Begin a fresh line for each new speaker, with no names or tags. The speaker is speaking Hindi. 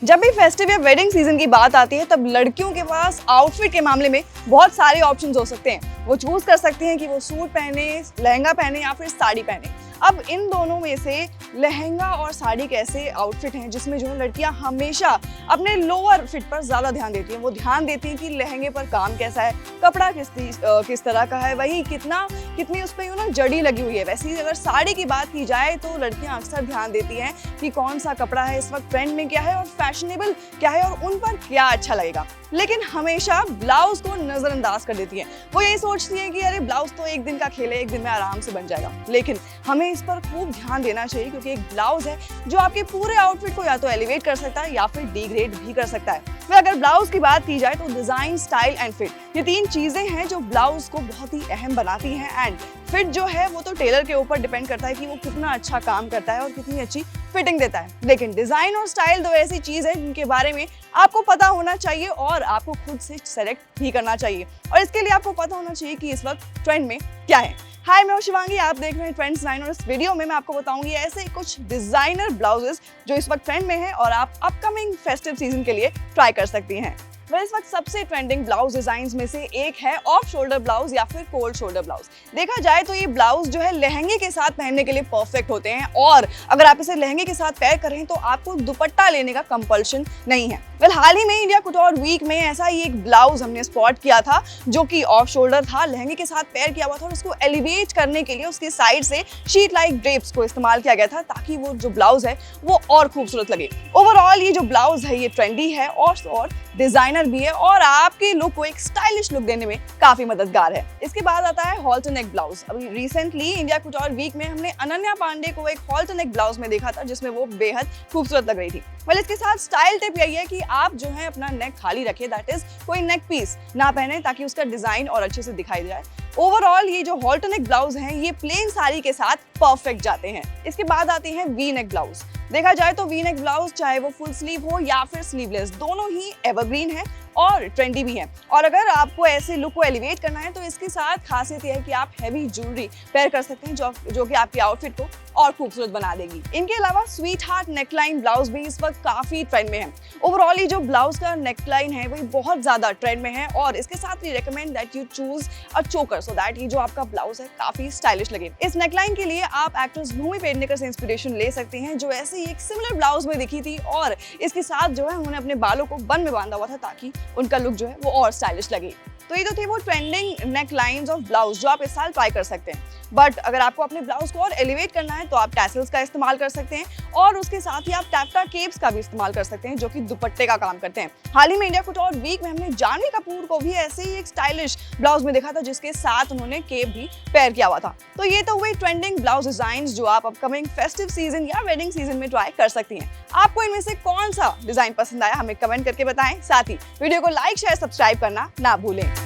जब भी फेस्टिव या वेडिंग सीजन की बात आती है तब लड़कियों के पास आउटफिट के मामले में बहुत सारे ऑप्शंस हो सकते हैं। वो चूज कर सकते हैं कि वो सूट पहने, लहंगा पहने या फिर साड़ी पहने। अब इन दोनों में से लहंगा और साड़ी एक ऐसे आउटफिट हैं जिसमें जो है लड़कियां हमेशा अपने लोअर फिट पर ज़्यादा ध्यान देती हैं। वो ध्यान देती हैं कि लहंगे पर काम कैसा है, कपड़ा किस तरह का है, वही कितनी उस पर जड़ी लगी हुई है। वैसे ही अगर साड़ी की बात की जाए तो लड़कियां अक्सर ध्यान देती हैं कि कौन सा कपड़ा है, इस वक्त ट्रेंड में क्या है और फैशनेबल क्या है और उन पर क्या अच्छा लगेगा। लेकिन हमेशा ब्लाउज को नजरअंदाज कर देती हैं। वो यही सोचती हैं कि अरे ब्लाउज तो एक दिन का खेल है, एक दिन में आराम से बन जाएगा। लेकिन हमें इस पर खूब ध्यान देना चाहिए क्योंकि एक ब्लाउज है जो आपके पूरे आउटफिट को या तो एलिवेट कर सकता है या फिर डिग्रेड भी कर सकता है। फिर अगर ब्लाउज की बात की जाए तो डिजाइन, स्टाइल एंड फिट, ये तीन चीजें हैं जो ब्लाउज को बहुत ही अहम बनाती हैं। एंड फिट जो है वो तो टेलर के ऊपर डिपेंड करता है कि वो कितना अच्छा काम करता है और कितनी अच्छी फिटिंग देता है। लेकिन डिजाइन और स्टाइल दो ऐसी चीज है जिनके बारे में आपको पता होना चाहिए और आपको खुद से सेलेक्ट भी करना चाहिए। और इसके लिए आपको पता होना चाहिए कि इस वक्त ट्रेंड में क्या है। हाय, मैं हूं शिवांगी, आप देख रहे हैं ट्रेंड्स 9 और इस वीडियो में मैं आपको बताऊंगी ऐसे कुछ डिजाइनर ब्लाउजेस जो इस वक्त ट्रेंड में है और आप अपकमिंग फेस्टिव सीजन के लिए ट्राई कर सकती हैं। वह इस वक्त सबसे ट्रेंडिंग ब्लाउज डिजाइन्स में से एक है ऑफ शोल्डर ब्लाउज या फिर कोल्ड शोल्डर ब्लाउज। देखा जाए तो ये ब्लाउज जो है लहंगे के साथ पहनने के लिए परफेक्ट होते हैं और अगर आप इसे लहंगे के साथ पेयर करें तो आपको दुपट्टा लेने का कंपल्शन नहीं है। हाल ही में इंडिया कुटोर वीक में ऐसा ही एक ब्लाउज हमने स्पॉट किया था जो कि ऑफ शोल्डर था, लहंगे के साथ पेयर किया हुआ था और उसको एलिवेट करने के लिए उसकी साइड से शीट लाइक ड्रेप्स को इस्तेमाल किया गया था ताकि वो जो ब्लाउज है वो और खूबसूरत लगे। ओवरऑल ये जो ब्लाउज है ये ट्रेंडी है और डिजाइनर भी है और आपके लुक को एक स्टाइलिश लुक देने में काफी मददगार है। इसके बाद आता है हॉल्टर नेक ब्लाउज। अभी रिसेंटली इंडिया कुटोर वीक में हमने अनन्या पांडे को एक हॉल्टर नेक ब्लाउज में देखा था जिसमें वो बेहद खूबसूरत लग रही थी। इसके साथ स्टाइल टिप यही है कि आप जो है अपना नेक खाली रखें, दैट इज कोई नेक पीस ना पहने ताकि उसका डिजाइन और अच्छे से दिखाई दे जाए। ओवरऑल ये जो हॉल्टर नेक ब्लाउज हैं ये प्लेन साड़ी के साथ परफेक्ट जाते हैं। इसके बाद आते हैं वी नेक ब्लाउज। देखा जाए तो वी नेक ब्लाउज चाहे वो फुल स्लीव हो या फिर स्लीवलेस, दोनों ही एवरग्रीन है और ट्रेंडी भी है। और अगर आपको ऐसे लुक को एलिवेट करना है तो इसके साथ खासियत यह है कि आप हैवी ज्वेलरी पेयर कर सकते हैं जो कि आपके आउटफिट को और खूबसूरत बना देगी। इनके अलावा स्वीट हार्ट नेकलाइन ब्लाउज भी इस वक्त काफी ट्रेंड में है। ओवरऑल ये जो ब्लाउज का नेकलाइन है वही बहुत ज्यादा ट्रेंड में है और इसके साथ ही recommend that you choose a choker so that ये जो आपका ब्लाउज है काफी स्टाइलिश लगे। इस नेकलाइन के लिए आप एक्ट्रेस भूमि पेडनेकर से इंस्पिरेशन ले सकते हैं जो ऐसे ही एक सिमिलर ब्लाउज में दिखी थी और इसके साथ जो है उन्होंने अपने बालों को बन में बांधा हुआ था ताकि उनका लुक जो है वो और स्टाइलिश लगे। तो ये तो थे वो trending neck lines of blouse जो आप इस साल ट्राई कर सकते हैं। बट अगर आपको अपने ब्लाउज को और एलिवेट करना है तो आप टैसल्स का इस्तेमाल कर सकते हैं और उसके साथ ही आप टैफ्टा केप्स का भी इस्तेमाल कर सकते हैं जो कि दुपट्टे का काम करते हैं। हाल ही में इंडिया कुटोर वीक में हमने जानवी कपूर को भी ऐसे ही एक स्टाइलिश ब्लाउज में देखा था जिसके साथ उन्होंने केप भी पेयर किया हुआ था। तो ये तो हुए ट्रेंडिंग ब्लाउज डिजाइन जो आप अपकमिंग फेस्टिव सीजन या वेडिंग सीजन में ट्राई कर सकती हैं। आपको इनमें से कौन सा डिजाइन पसंद आया हमें कमेंट करके बताएं। साथ ही वीडियो को लाइक, शेयर, सब्सक्राइब करना ना भूलें।